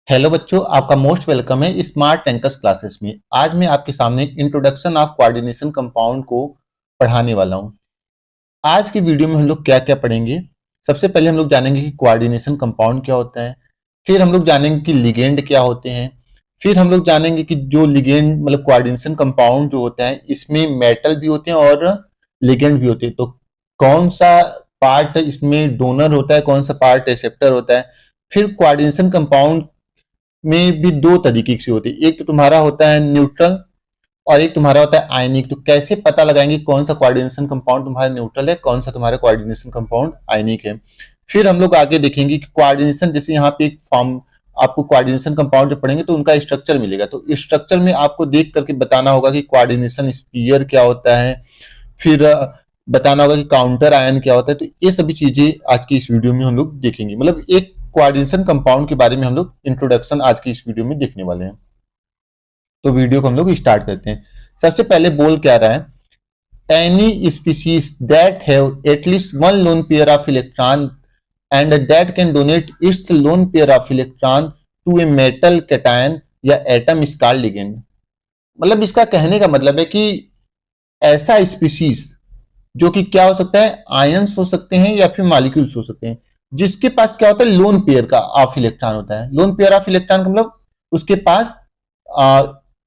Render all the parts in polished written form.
Hello बच्चों, आपका most welcome है स्मार्ट टैंकर्स क्लासेस में। आज मैं आपके सामने इंट्रोडक्शन ऑफ कोऑर्डिनेशन कंपाउंड को पढ़ाने वाला हूं। आज की वीडियो में हम लोग क्या क्या पढ़ेंगे। सबसे पहले हम लोग जानेंगे कि कोऑर्डिनेशन कंपाउंड क्या होता है। फिर हम लोग जानेंगे कि लिगेंड क्या होते हैं। फिर हम लोग जानेंगे कि जो लिगेंड मतलब कोऑर्डिनेशन कंपाउंड जो होता है इसमें मेटल भी होते हैं और लिगेंड भी होते हैं। तो कौन सा पार्ट इसमें डोनर होता है, कौन सा पार्ट एक्सेप्टर होता है। फिर कोऑर्डिनेशन कंपाउंड में भी दो तरीके से होती है, एक तो तुम्हारा होता है न्यूट्रल और एक तुम्हारा होता है आयनिक। तो कैसे पता लगाएंगे कौन सा कोऑर्डिनेशन कंपाउंड तुम्हारा न्यूट्रल है, कौन सा तुम्हारा कोऑर्डिनेशन कंपाउंड आयनिक है। फिर हम लोग आगे देखेंगे कि कोऑर्डिनेशन, जैसे यहाँ पे एक फॉर्म आपको कोऑर्डिनेशन कंपाउंड जब पढ़ेंगे तो उनका स्ट्रक्चर मिलेगा, तो इस स्ट्रक्चर में आपको देख करके बताना होगा कि कोऑर्डिनेशन स्फीयर क्या होता है। फिर बताना होगा कि काउंटर आयन क्या होता है। तो ये सभी चीजें आज की इस वीडियो में हम लोग देखेंगे, मतलब एक कोऑर्डिनेशन कंपाउंड के बारे में हम लोग इंट्रोडक्शन आज की इस वीडियो में देखने वाले हैं। तो वीडियो को हम लोग स्टार्ट करते हैं। सबसे पहले बोल क्या रहा है, any species that have at least one lone pair of electron and that can donate its lone pair of electron to a metal cation या एटम इज कॉल्ड लिगेंड। मतलब इसका कहने का मतलब है कि ऐसा स्पीसीज जो कि क्या हो सकता है, आयंस हो सकते हैं या फिर मॉलिक्यूल्स हो सकते हैं, जिसके पास क्या होता है, लोन पेयर का ऑफ इलेक्ट्रॉन होता है। लोन पेयर ऑफ इलेक्ट्रॉन का मतलब उसके पास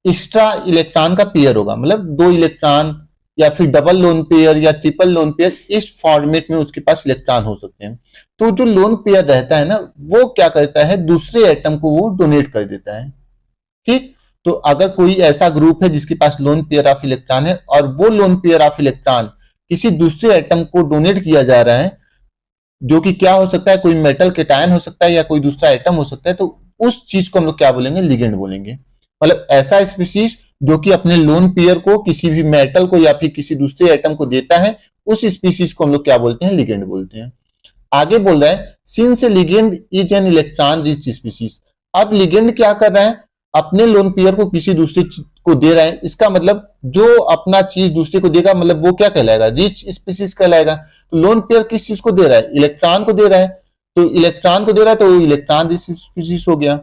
एक्स्ट्रा इलेक्ट्रॉन का पेयर होगा, मतलब दो इलेक्ट्रॉन या फिर डबल लोन पेयर या ट्रिपल लोन पेयर, इस फॉर्मेट में उसके पास इलेक्ट्रॉन हो सकते हैं। तो जो लोन पेयर रहता है ना, वो क्या करता है, दूसरे एटम को वो डोनेट कर देता है। ठीक, तो अगर कोई ऐसा ग्रुप है जिसके पास लोन पेयर ऑफ इलेक्ट्रॉन है और वो लोन पेयर ऑफ इलेक्ट्रॉन किसी दूसरे एटम को डोनेट किया जा रहा है, जो कि क्या हो सकता है, कोई मेटल कैटायन हो सकता है या कोई दूसरा एटम हो सकता है, तो उस चीज को हम लोग क्या बोलेंगे, लिगेंड बोलेंगे। मतलब ऐसा स्पीसीज जो कि अपने लोन पेयर को किसी भी मेटल को या फिर किसी दूसरे एटम को देता है, उस स्पीसीज को हम लोग क्या बोलते हैं, लिगेंड बोलते हैं। आगे बोल रहा है, since ligand is an electron rich species. अब लिगेंड क्या कर रहा है, अपने लोन पेयर को किसी दूसरे को दे रहा है। इसका मतलब जो अपना चीज दूसरे को देगा, मतलब वो क्या कहलाएगा, रिच स्पीसीज कहलाएगा। तो लोन पेयर किस चीज को दे रहा है, इलेक्ट्रॉन को दे रहा है। तो इलेक्ट्रॉन को दे रहा है तो इलेक्ट्रॉन रिच स्पीसीज हो गया।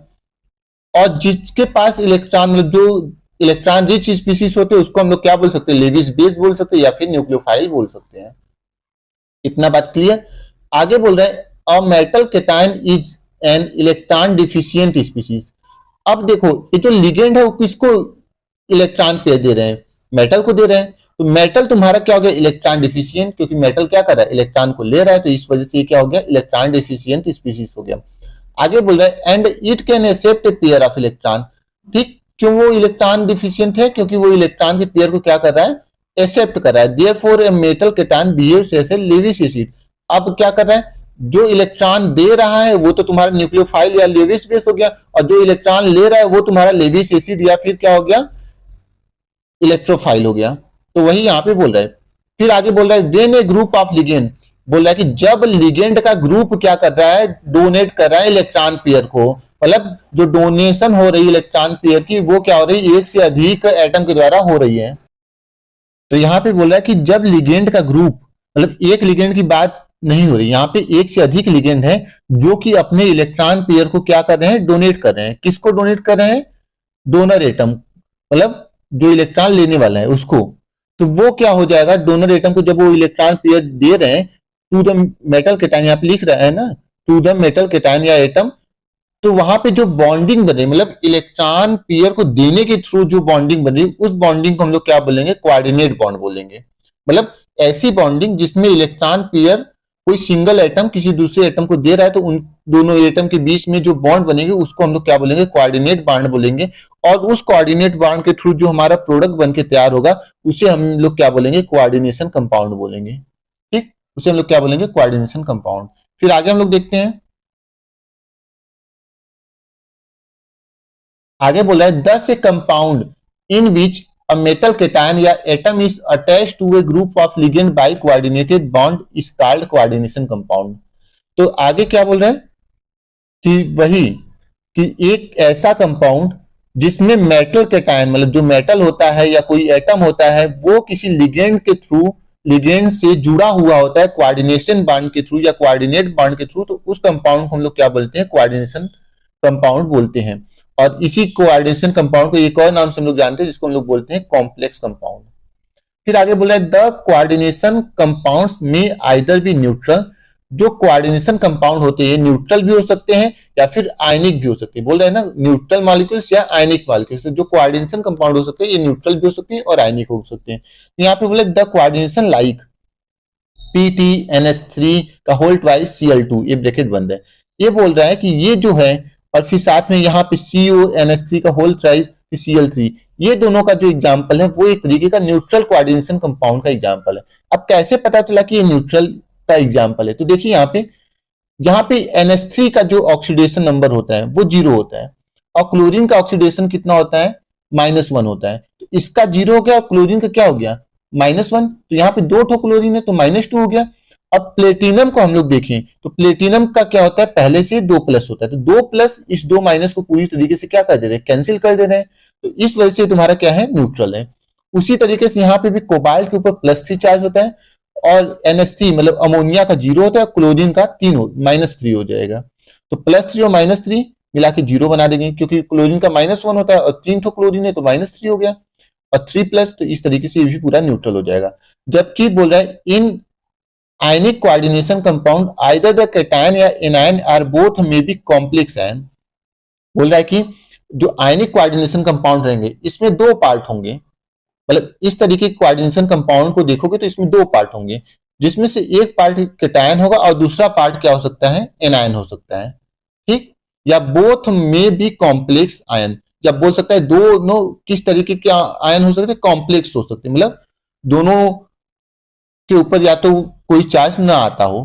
और जिसके पास इलेक्ट्रॉन, मतलब जो इलेक्ट्रॉन रिच स्पीसीज होते हैं, उसको हम लोग क्या बोल सकते हैं, लेविस बेस बोल सकते हैं या फिर न्यूक्लियोफाइल बोल सकते हैं। इतना बात क्लियर। आगे बोल रहे हैं, a metal cation is an electron deficient species. अब देखो, ये जो लिगेंड है वो किसको इलेक्ट्रॉन पेयर दे रहे हैं, मेटल को दे रहे हैं। तो मेटल तुम्हारा क्या हो गया, इलेक्ट्रॉन डिफिशियंट, क्योंकि मेटल क्या कर रहा है, इलेक्ट्रॉन को ले रहा है, तो इस वजह से ये क्या हो गया, इलेक्ट्रॉन डिफिशियंट स्पीसीज हो गया। आगे बोल रहा है, and it can accept a pair of electron. ठीक, क्यों वो इलेक्ट्रॉन डिफिशियंट है, क्योंकि वो इलेक्ट्रॉन के पेयर को क्या कर रहा है, एक्सेप्ट कर रहा है। Therefore a metal cation behaves as a Lewis acid. अब क्या कर रहा है, जो इलेक्ट्रॉन दे रहा है वो तो तुम्हारा न्यूक्लियोफाइल या लेविस बेस हो गया, और जो इलेक्ट्रॉन ले रहा है वो तुम्हारा लेविस एसिड या फिर क्या हो गया, इलेक्ट्रोफाइल हो गया। तो वही यहां पे बोल रहा है। फिर आगे बोल रहा है, when A group of ligand, बोल रहा है कि जब लिगेंड का ग्रुप क्या कर रहा है, डोनेट कर रहा है इलेक्ट्रॉन पेयर को, मतलब जो डोनेशन हो रही है इलेक्ट्रॉन पेयर की, वो क्या हो रही है, एक से अधिक एटम के द्वारा हो रही है। तो यहां पे बोल रहा है कि जब लिगेंड का ग्रुप, मतलब एक लिगेंड की बात नहीं हो रही, यहां पे एक से अधिक लिगेंड है जो कि अपने इलेक्ट्रॉन पेयर को क्या कर रहे हैं, डोनेट कर रहे हैं। किसको डोनेट कर रहे हैं, डोनर एटम, मतलब जो इलेक्ट्रॉन लेने वाला है उसको। तो वो क्या हो जाएगा, डोनर एटम को जब वो इलेक्ट्रॉन पेयर दे रहे हैं टू द मेटल कैटायन, यहाँ पे लिख रहा है ना, टू द मेटल कैटायन या एटम, तो वहां पे जो बॉन्डिंग बन रही, मतलब इलेक्ट्रॉन पेयर को देने के थ्रू जो बॉन्डिंग बन रही, उस बॉन्डिंग को हम लोग क्या बोलेंगे, कोऑर्डिनेट बॉन्ड बोलेंगे। मतलब ऐसी बॉन्डिंग जिसमें इलेक्ट्रॉन पेयर कोई सिंगल एटम किसी दूसरे एटम को दे रहा है, तो उन दोनों एटम के बीच में जो बॉन्ड बनेगी उसको हम लोग क्या बोलेंगे, कोऑर्डिनेट बॉन्ड बोलेंगे। और उस कोऑर्डिनेट बॉन्ड के थ्रू जो हमारा प्रोडक्ट बन के तैयार होगा उसे हम लोग क्या बोलेंगे, कोऑर्डिनेशन कंपाउंड बोलेंगे। ठीक, उसे हम लोग क्या बोलेंगे, कोऑर्डिनेशन कंपाउंड। फिर आगे हम लोग देखते हैं, आगे बोल रहा है, दस ए compound in which a metal cation या atom is attached to a group of ligand by coordinated bond is called coordination compound। तो आगे क्या बोल रहा है कि वही, कि एक ऐसा कंपाउंड जिसमें मेटल कैटायन, मतलब जो मेटल होता है या कोई एटम होता है, वो किसी लिगेंड के थ्रू, लिगेंड से जुड़ा हुआ होता है कोऑर्डिनेशन बॉन्ड के थ्रू या कोऑर्डिनेट बॉन्ड के थ्रू, तो उस कंपाउंड को हम लोग क्या बोलते हैं, कोऑर्डिनेशन कंपाउंड बोलते हैं। और इसी कोऑर्डिनेशन कंपाउंड को एक और नाम से हम लोग जानते हैं जिसको हम लोग बोलते हैं कॉम्प्लेक्स कंपाउंड। फिर आगे बोला है द कोऑर्डिनेशन कंपाउंड्स में आइदर बी न्यूट्रल। जो कोऑर्डिनेशन कंपाउंड होते हैं न्यूट्रल भी हो सकते हैं या फिर आयनिक भी हो सकते हैं। बोल रहे हैं ना न्यूट्रल मॉलिक्यूल्स या आयनिक मॉलिक्यूल्स। तो जो कोऑर्डिनेशन कंपाउंड हो सकते हैं ये न्यूट्रल भी हो सकते हैं और आयनिक हो सकते हैं। यहाँ पे बोले द कोऑर्डिनेशन लाइक PTNS3 का होल ट्वाइस Cl2, ये ब्रैकेट बंद है। ये बोल रहा है कि ये जो है और फिर साथ में यहाँ पे CONS3 का होल ट्वाइस Cl3, ये दोनों का जो एग्जांपल है वो एक तरीके का न्यूट्रल कोऑर्डिनेशन कंपाउंड का एग्जांपल है। अब कैसे पता चला कि ये न्यूट्रल का एग्जांपल है? तो देखिए यहाँ पे NH3 का जो ऑक्सीडेशन नंबर होता है वो 0 होता है और क्लोरीन का ऑक्सीडेशन कितना होता है? -1 होता है। तो इसका 0 हो गया और क्लोरीन का क्या हो गया? -1। तो यहाँ पे 2 ठो क्लोरीन है तो -2 हो गया। अब प्लेटिनम को हम लोग देखें तो प्लेटिनम का क्या होता है? पहले से 2+ होता है। तो 2+ इस 2- को पूरी तरीके से क्या कर दे रहे हैं? कैंसिल कर दे रहे हैं। तो इस वजह से तुम्हारा क्या है? न्यूट्रल है। उसी तरीके से यहाँ पे भी कोबाल्ट के ऊपर +3 चार्ज होता है और NH3 मतलब अमोनिया का 0 होता है, क्लोरीन का -3 हो जाएगा। तो +3 और -3 मिला के 0 बना देंगे क्योंकि क्लोरीन का -1 होता है और 3 ठो क्लोरीन है तो -3 हो गया और 3+, तो इस तरीके से ये भी पूरा न्यूट्रल हो जाएगा। जबकि बोल रहा है in ionic coordination compound either the cation या anion are both may be complex ion. बोल रहा है कि जो आयनिक कोऑर्डिनेशन कंपाउंड रहेंगे इसमें 2 पार्ट होंगे। मतलब इस तरीके के कोऑर्डिनेशन कंपाउंड को देखोगे तो इसमें 2 पार्ट होंगे जिसमें से एक पार्ट कैटायन होगा और दूसरा पार्ट क्या हो सकता है? एनायन हो सकता है। ठीक, या बोथ में बी कॉम्प्लेक्स आयन, या बोल सकता है दोनों किस तरीके के आयन हो सकते हैं? कॉम्प्लेक्स हो सकते हैं, मतलब दोनों के ऊपर या तो कोई चार्ज ना आता हो,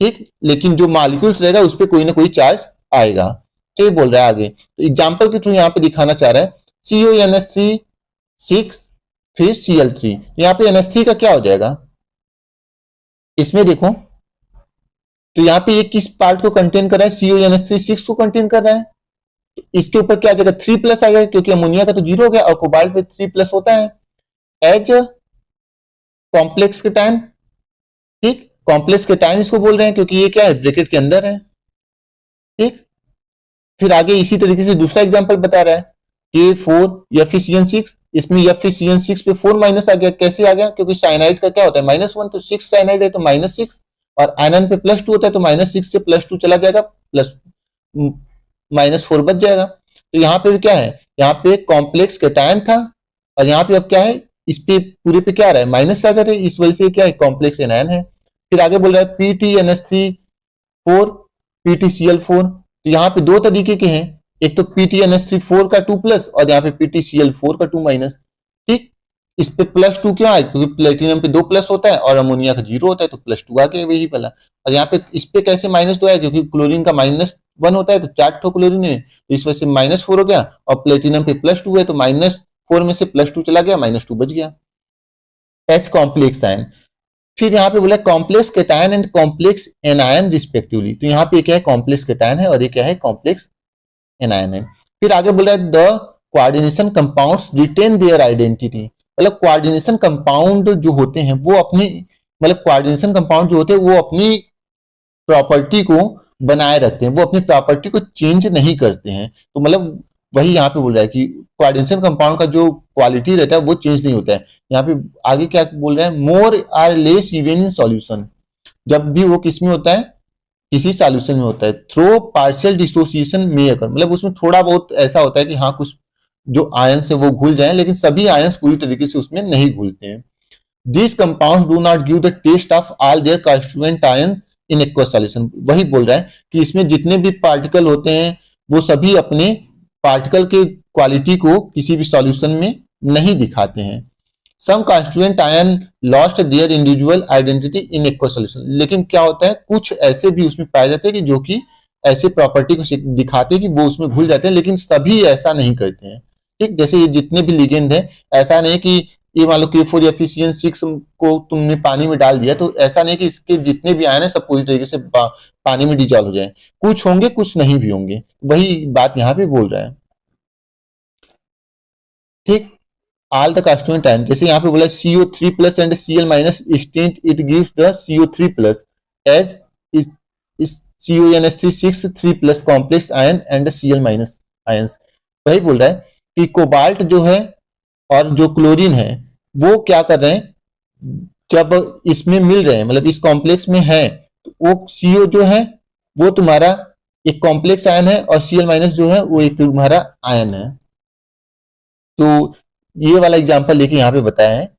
ठीक, लेकिन जो मॉलिक्यूल्स रहेगा उस पर कोई ना कोई चार्ज आएगा। तो ये बोल रहा है आगे, तो एग्जाम्पल के थ्रू यहाँ पे दिखाना चाह रहा है CONS3 6 फिर Cl3। यहाँ पे NH3 का क्या हो जाएगा? इसमें देखो तो यहाँ पे ये किस पार्ट को कंटेन कर रहा है? CONS3 6 को कंटेन कर रहा है। तो इसके ऊपर क्या आ जाएगा? 3+ आ गया क्योंकि अमोनिया का तो 0 हो गया और कोबाल्ट पे 3+ होता है एज कॉम्प्लेक्स केटायन। ठीक, कॉम्प्लेक्स केटायन इसको बोल रहे हैं क्योंकि ये क्या है? ब्रैकेट के अंदर है। ठीक, फिर आगे इसी तरीके से दूसरा एग्जांपल बता रहा है K4 FeCN6, इसमें FeCN6 पे 4- आ गया। कैसे आ गया? क्योंकि साइनाइड का क्या होता है? -1, तो 6 साइनाइड है तो -6 और आयरन पे +2 होता है तो -6 से +2 चला जाएगा, प्लस -4 बच जाएगा। तो यहाँ पे क्या है? यहाँ पे कॉम्प्लेक्स केटायन था और यहाँ पे अब क्या है? इस पे पूरे पे क्या आ रहा है? माइनस आ जा रहा है, इस वजह से क्या है? कॉम्प्लेक्स एनायन है। फिर आगे बोल रहा है PTNS3 4 PTCl4। तो यहाँ पे 2 तरीके के हैं, एक तो PTNS3 4 का 2+ और यहाँ पे PTCl4 का 2-। ठीक, इस पे +2 क्यों आए? क्योंकि प्लेटिनम पे 2+ होता है और अमोनिया का 0 होता है तो +2 आ गया वही वाला। और यहाँ पे इस पे कैसे -2 आया? क्योंकि क्लोरीन का -1 होता है तो 4 ठो क्लोरीन है तो इस वजह से -4 हो गया और प्लेटिनम पे +2 है तो -4 में से +2 चला गया, -2 बच गया। H complex ion. फिर यहाँ पे बोला complex cation and complex anion respectively. तो यहाँ पे क्या है? कॉम्प्लेक्स केटायन है और ये क्या है? कॉम्प्लेक्स एनायन है। फिर आगे बोला the coordination compounds retain their identity. मतलब कोऑर्डिनेशन कंपाउंड जो होते हैं वो अपनी मतलब कोऑर्डिनेशन कंपाउंड जो होते हैं वो अपनी प्रॉपर्टी को बनाए रखते हैं, वो अपनी प्रॉपर्टी को चेंज नहीं करते हैं। तो मतलब वही यहाँ पे बोल रहा है कि कोऑर्डिनेशन कंपाउंड का जो क्वालिटी रहता है वो चेंज नहीं होता है। यहाँ पे आगे क्या बोल रहे हैं? More or less even in solution. जब भी वो किस में होता है? किसी सॉल्यूशन में होता है। थ्रो पार्शियल डिसोसिएशन में अकर, मतलब उसमें थोड़ा बहुत ऐसा होता है कि हाँ कुछ जो आयन से वो घुल जाए, लेकिन सभी आयन पूरी तरीके से उसमें नहीं घुलते हैं। These compounds do not give the taste of all their constituent ion in aqueous solution। वही बोल रहा है कि इसमें जितने भी पार्टिकल होते हैं वो सभी अपने पार्टिकल के क्वालिटी को किसी भी सॉल्यूशन में नहीं दिखाते हैं। Some constituent ion lost their individual identity in aqueous solution. लेकिन क्या होता है? कुछ ऐसे भी उसमें पाए जाते हैं कि जो कि ऐसे प्रॉपर्टी को दिखाते हैं कि वो उसमें घुल जाते हैं, लेकिन सभी ऐसा नहीं करते हैं। ठीक, जैसे ये जितने भी लिगेंड है, ऐसा नहीं कि ये मान लो K4 FeCN6 को तुमने पानी में डाल दिया तो ऐसा नहीं कि इसके जितने भी आयन है सब पूरी तरीके से पानी में डिजॉल्व हो जाए। कुछ होंगे, कुछ नहीं भी होंगे। वही बात यहाँ पे बोल रहा है। ठीक, all the constituent ion, जैसे यहाँ पे बोला CO3+ and Cl- state it gives the CO3+ as is CONH3 6 3+ complex ion and Cl- ions. वही बोल रहा है कि कोबाल्ट जो है और जो क्लोरीन है वो क्या कर रहे हैं, जब इसमें मिल रहे हैं मतलब इस कॉम्प्लेक्स में है, तो वो CO जो है वो तुम्हारा एक कॉम्प्लेक्स आयन है और Cl- जो है वो एक तुम्हारा आयन है। तो ये वाला एग्जांपल लेके यहाँ पे बताया है,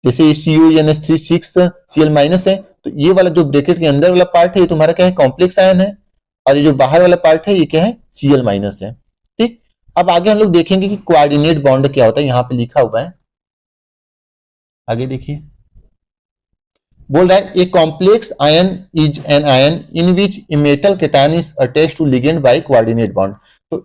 जैसे CONH3 6 Cl- है, तो ये वाला जो ब्रैकेट के अंदर वाला पार्ट है ये तुम्हारा क्या है, कॉम्प्लेक्स आयन है, और ये जो बाहर वाला पार्ट है ये क्या है, Cl- है। ठीक, अब आगे हम लोग देखेंगे कि कोऑर्डिनेट बॉन्ड क्या होता है, यहाँ पे लिखा हुआ है, आगे देखिए। बोल रहा है a complex ion is an ion in which a metal cation is attached to ligand by coordinate bond. तो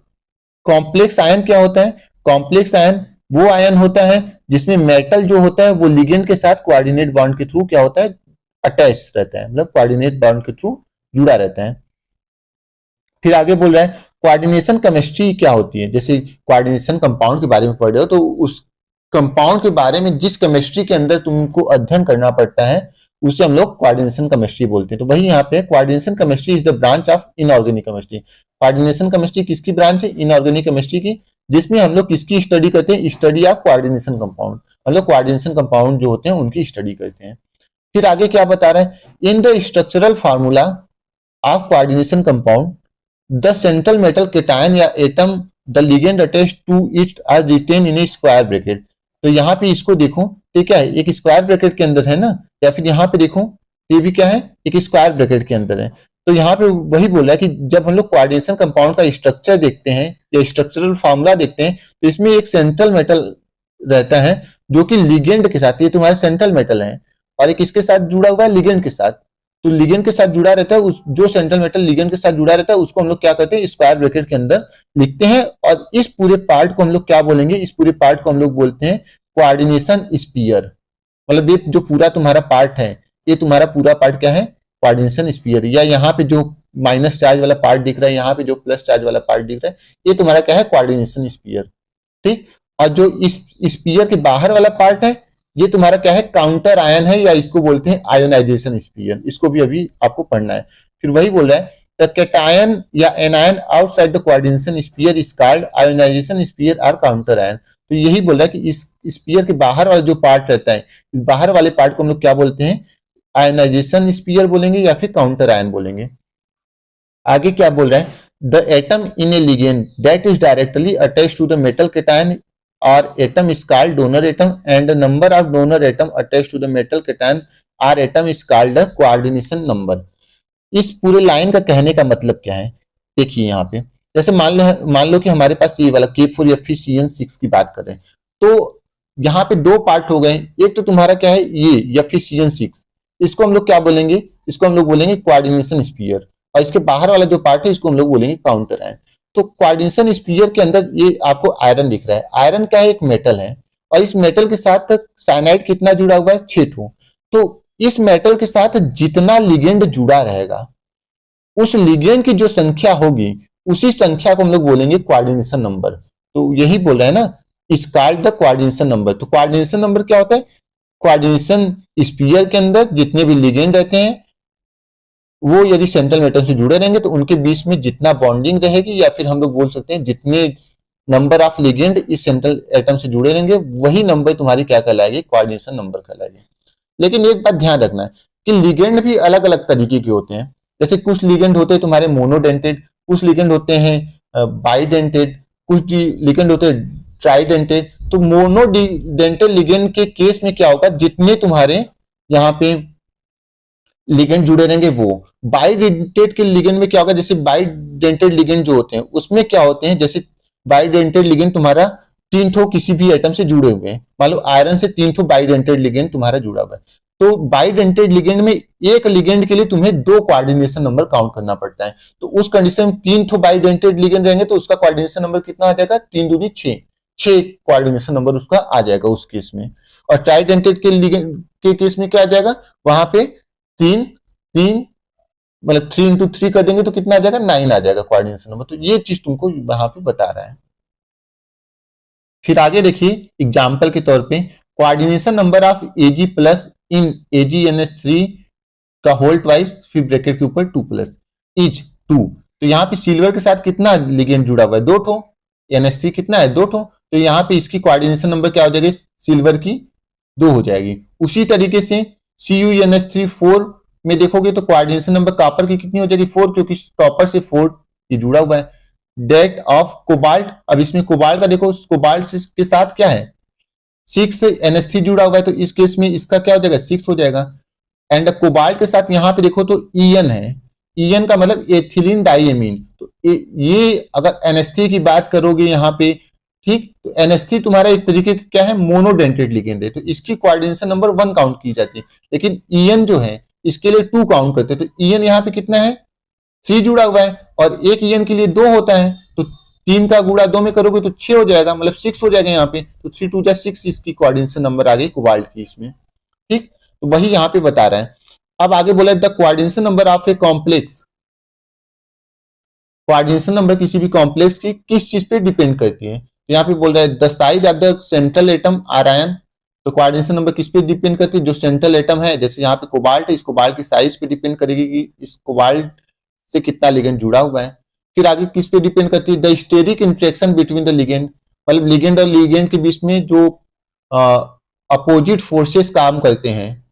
कॉम्प्लेक्स आयन क्या होता है, कॉम्प्लेक्स आयन वो आयन होता है जिसमें मेटल जो होता है वो लिगेंड के साथ कोऑर्डिनेट बॉन्ड के थ्रू क्या होता है, अटैच रहता है, मतलब कोऑर्डिनेट बॉन्ड के थ्रू जुड़ा रहता है। फिर आगे बोल रहा है कोऑर्डिनेशन केमिस्ट्री क्या होती है, जैसे कोऑर्डिनेशन कंपाउंड के बारे में पढ़ रहे हो तो उस कंपाउंड के बारे में जिस केमिस्ट्री के अंदर तुमको अध्ययन करना पड़ता है उसे हम लोग कोऑर्डिनेशन केमिस्ट्री बोलते हैं। तो वही यहाँ पे coordination chemistry is the branch of inorganic chemistry. Coordination chemistry किसकी ब्रांच है, इनऑर्गेनिक केमिस्ट्री की, जिसमें हम लोग किसकी स्टडी करते हैं, स्टडी ऑफ कोऑर्डिनेशन कंपाउंड, मतलब कोऑर्डिनेशन कंपाउंड जो होते हैं उनकी स्टडी करते हैं। फिर आगे क्या बता रहे हैं, in the structural formula of coordination compound the central metal cation या atom the ligand attached to it are retained in a square bracket। तो यहाँ पे इसको देखो, ये क्या है, एक स्क्वायर ब्रैकेट के अंदर है ना, या फिर यहाँ पे देखो ये भी क्या है, एक स्क्वायर ब्रैकेट के अंदर है। तो यहाँ पे वही बोल रहा है कि जब हम लोग कोऑर्डिनेशन कंपाउंड का स्ट्रक्चर देखते हैं या स्ट्रक्चरल फार्मूला देखते हैं तो इसमें एक सेंट्रल मेटल रहता है जो कि लिगेंड के साथ, ये तुम्हारा सेंट्रल मेटल है, और एक इसके साथ जुड़ा हुआ है लिगेंड के साथ। तो लिगेंड के साथ जुड़ा रहता है, उस जो सेंट्रल मेटल लिगेंड के साथ जुड़ा रहता है उसको हम लोग क्या करते हैं, स्क्वायर ब्रैकेट के अंदर लिखते हैं, और इस पूरे पार्ट को हम लोग क्या बोलेंगे, इस पूरे पार्ट को हम लोग बोलते हैं कोऑर्डिनेशन स्फीयर। मतलब ये जो पूरा तुम्हारा पार्ट है, ये तुम्हारा पूरा पार्ट क्या है, कोऑर्डिनेशन स्फीयर। या यहाँ पे जो माइनस चार्ज वाला पार्ट दिख रहा है, यहाँ पे जो प्लस चार्ज वाला पार्ट दिख रहा है, ये तुम्हारा क्या है, कोऑर्डिनेशन स्फीयर। ठीक, और जो इस स्फीयर के बाहर वाला पार्ट है ये तुम्हारा क्या है, काउंटर आयन है, या इसको बोलते हैं आयोनाइजेशन स्फीयर, इसको भी अभी आपको पढ़ना है। फिर वही बोल रहा है द कैटायन या anion outside the coordination sphere is called ionisation sphere और काउंटर आयन। तो यही बोल रहा है कि इस स्फीयर के बाहर वाला जो पार्ट रहता है, बाहर वाले पार्ट को हम लोग क्या बोलते हैं, आयोनाइजेशन स्फीयर बोलेंगे या फिर काउंटर आयन बोलेंगे। आगे क्या बोल रहा है, the atom in a ligand that is directly attached to the metal cation or atom is called donor atom and the number of donor atom attached to the metal cation or atom is called the coordination number। इस पूरे line का कहने का मतलब क्या है, देखिए यहाँ पे जैसे मान लो कि हमारे पास ये वाला K4Fe-CN6 की बात करें, तो यहाँ पे दो पार्ट हो गए, एक तो तुम्हारा क्या है ये Fe-CN6, इसको हम लोग क्या बोलेंगे, इसको हम लोग बोलेंगे कोऑर्डिनेशन स्फीयर, और इसके बाहर वाला जो पार्ट है इसको हम लोग बोलेंगे काउंटर आयन। तो कोऑर्डिनेशन स्फीयर के अंदर ये आपको आयरन दिख रहा है, आयरन क्या है, एक मेटल है, और इस मेटल के साथ साइनाइड कितना जुड़ा हुआ है, 6 ठो। तो इस मेटल के साथ जितना लिगेंड जुड़ा रहेगा उस लिगेंड की जो संख्या होगी उसी संख्या को हम लोग बोलेंगे कोऑर्डिनेशन नंबर। तो यही बोल रहे हैं ना, इस कॉल्ड द कोऑर्डिनेशन नंबर। तो कोऑर्डिनेशन नंबर क्या होता है, कोऑर्डिनेशन स्फीयर के अंदर जितने भी लिगेंड रहते हैं वो यदि सेंट्रल मेटल से जुड़े रहेंगे तो उनके बीच में जितना बॉन्डिंग रहेगी, या फिर हम लोग बोल सकते हैं जितने नंबर ऑफ लिगेंड इस सेंट्रल एटम से जुड़े रहेंगे वही नंबर तुम्हारी क्या कहलाएगी, कोऑर्डिनेशन नंबर कहलाएगी। लेकिन एक बात ध्यान रखना है कि लिगेंड भी अलग अलग तरीके के होते हैं। जैसे कुछ लिगेंड होते हैं तुम्हारे मोनोडेंटेड, कुछ लिगेंड होते हैं बाइडेंटेड, कुछ लिगेंड होते हैं ट्राइडेंटेड। तो मोनोडेंटेड लिगेंड के केस में क्या होगा, जितने तुम्हारे यहाँ पे लिगेंड जुड़े रहेंगे वो। बाइडेंटेड के लिगेंड में क्या होगा, जैसे बाइडेंटेड लिगेंड जो होते हैं उसमें क्या होते हैं, जैसे बाइडेंटेड लिगेंड तुम्हारा 3 ठो किसी भी एटम से जुड़े हुए हैं, मान लो आयरन से 3 ठो बाइडेंटेड लिगेंड तुम्हारा जुड़ा हुआ है, तो बाइडेंटेड लिगेंड में एक लिगेंड के लिए तुम्हें 2 कोऑर्डिनेशन नंबर काउंट करना पड़ता है। तो उस कंडीशन में 3 ठो बाइडेंटेड लिगेंड रहेंगे तो उसका कोऑर्डिनेशन नंबर कितना आ जाएगा, 3 दूनी 6, 6 कोऑर्डिनेशन नंबर उसका आ जाएगा उस केस में। और ट्राइडेंटेड के लिगेंड के केस में क्या आ जाएगा, वहां पे 3 3 मतलब 3 इंटू 3 कर देंगे तो कितना आ जाएगा, 9 आ जाएगा कोऑर्डिनेशन नंबर। तो ये चीज तुमको वहां पे बता रहा है। फिर आगे देखिए एग्जाम्पल के तौर पे, coordination number of Ag plus in AgNH3 का होल ट्वाइस, फिर ब्रैकेट के ऊपर 2+। इज 2। तो यहाँ पे सिल्वर के साथ कितना लिगेंड जुड़ा हुआ है, 2 ठो। NH3 कितना है, 2 ठो। तो यहाँ पे इसकी कोऑर्डिनेशन नंबर क्या हो जाएगी, सिल्वर की 2 हो जाएगी। उसी तरीके से CuNH3 4 में देखोगे तो कोऑर्डिनेशन नंबर कॉपर की कितनी हो जाएगी, 4, क्योंकि कॉपर से 4 की जुड़ा हुआ है। डेट ऑफ कोबाल्ट, अब इसमें कोबाल्ट का देखो, कोबाल्ट के साथ क्या है, 6 NH3 जुड़ा हुआ है, तो इस केस में इसका क्या हो जाएगा, 6 हो जाएगा। एंड कोबाल्ट के साथ यहाँ पे देखो तो EN है, EN का मतलब एथिलीन डाइएमीन। तो ये अगर NH3 की बात करोगे यहाँ पे, ठीक, तो NH3 तुम्हारा एक तरीके का क्या है, मोनोडेंटेड लिगेंड है, तो इसकी कोऑर्डिनेशन नंबर 1 काउंट की जाती है। लेकिन EN जो है इसके लिए 2 काउंट करते हैं, तो EN यहाँ पे कितना है, 3 जुड़ा हुआ है, और एक EN के लिए 2 होता है, तो 3 का गुणा 2 में करोगे तो 6 हो जाएगा, मतलब 6 हो जाएगा यहाँ पे। तो 3 2 जा 6 इसकी कोऑर्डिनेशन नंबर आ गई कोबाल्ट की इसमें, ठीक। तो वही यहाँ पे बता रहा है। अब आगे बोला the coordination number of a complex, coordination number किसी भी कॉम्प्लेक्स की किस चीज पे डिपेंड करती है। तो यहाँ पे बोल रहा है the size of the central atom or ion. तो कोऑर्डिनेशन नंबर किस पे डिपेंड करती है, जो सेंट्रल एटम है, जैसे यहाँ पे कोबाल्ट है, इस कोबाल्ट की साइज पे डिपेंड करेगी कि इस कोबाल्ट से कितना लिगेंड जुड़ा हुआ है। फिर आगे किस पे डिपेंड करती है, the steric interaction between the ligand, मतलब लिगेंड और लिगेंड के बीच में जो अपोजिट फोर्सेस काम करते हैं,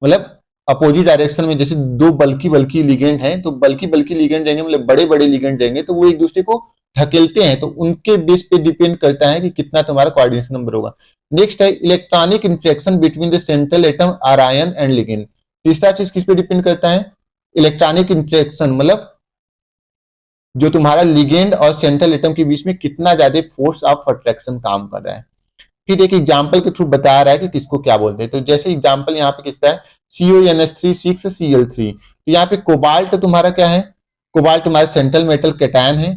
मतलब अपोजिट डायरेक्शन में, जैसे दो बल्कि बल्कि लिगेंड हैं, तो बल्कि बल्कि लिगेंड रहेंगे, मतलब बड़े बड़े लिगेंड रहेंगे, तो वो एक दूसरे को ढकेलते हैं, तो उनके बेस पे डिपेंड करता है कि कितना तुम्हारा कोऑर्डिनेशन नंबर होगा। नेक्स्ट है electronic interaction between the central atom or ion and ligand. तीसरा चीज किस पे डिपेंड करता है, इलेक्ट्रॉनिक इंटरेक्शन, मतलब जो तुम्हारा लिगेंड और सेंट्रल एटम के बीच में कितना ज्यादा फोर्स ऑफ अट्रैक्शन काम कर रहा है। फिर एक एग्जाम्पल के थ्रू बता रहा है कि किसको क्या बोलते हैं। तो जैसे एग्जाम्पल यहाँ पे किसका है, CuNH3 6Cl3। तो यहाँ पे कोबाल्ट तुम्हारा क्या है, कोबाल्ट तुम्हारा सेंट्रल मेटल कैटायन है,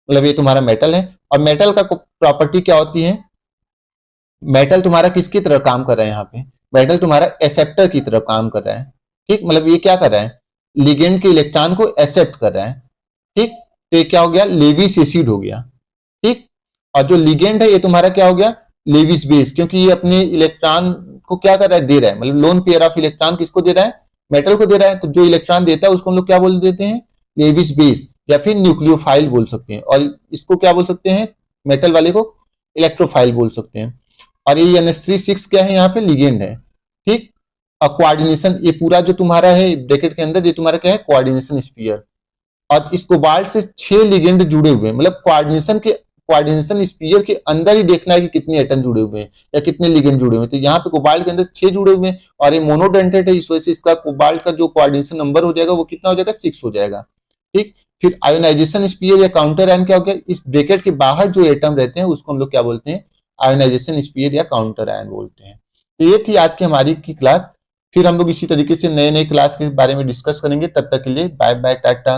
मतलब ये तुम्हारा मेटल है। और मेटल का प्रॉपर्टी क्या होती है, मेटल तुम्हारा किसकी तरह काम कर रहा है, यहाँ पे मेटल तुम्हारा एक्सेप्टर की तरह काम कर रहा है, ठीक। मतलब ये क्या कर रहा है, लिगेंड के इलेक्ट्रॉन को एक्सेप्ट कर रहा है, ठीक। तो ये क्या हो गया, लेविस एसिड हो गया, ठीक। और जो लिगेंड है ये तुम्हारा क्या हो गया, लेविस बेस, क्योंकि ये अपने इलेक्ट्रॉन को क्या कर रहा है, दे रहा है, मतलब लोन पेयर ऑफ इलेक्ट्रॉन किसको दे रहा है, मेटल को दे रहा है। तो जो इलेक्ट्रॉन देता है उसको हम लोग क्या बोल देते हैं, लेविस बेस, या फिर न्यूक्लियोफाइल बोल सकते हैं। और इसको क्या बोल सकते हैं, मेटल वाले को इलेक्ट्रोफाइल बोल सकते हैं। और ये NH3 6 क्या है, यहाँ पे लिगेंड है, ठीक। और कोऑर्डिनेशन, ये पूरा जो तुम्हारा है ब्रैकेट के अंदर, ये तुम्हारा क्या है, कोऑर्डिनेशन स्फीयर। और इस कोबाल्ट से 6 लिगेंड जुड़े हुए हैं, मतलब कोऑर्डिनेशन स्फीयर के अंदर ही देखना है कि कितने एटम जुड़े हुए हैं या कितने लिगेंड जुड़े हुए हैं। तो यहाँ पे कोबाल्ट के अंदर 6 जुड़े हुए हैं, और ये मोनोडेंटेड है, इस वजह से इसका कोबाल्ट का जो कोऑर्डिनेशन नंबर हो जाएगा वो कितना हो जाएगा, 6 हो जाएगा, ठीक। फिर आयोनाइजेशन स्फीयर या काउंटर आयन क्या हो गया, इस ब्रैकेट के बाहर जो एटम रहते हैं उसको हम लोग क्या बोलते हैं, आयोनाइजेशन स्फीयर या काउंटर आयन बोलते हैं। तो ये थी आज की हमारी की क्लास। फिर हम लोग इसी तरीके से नए नए क्लास के बारे में डिस्कस करेंगे। तब तक के लिए बाय बाय, टाटा।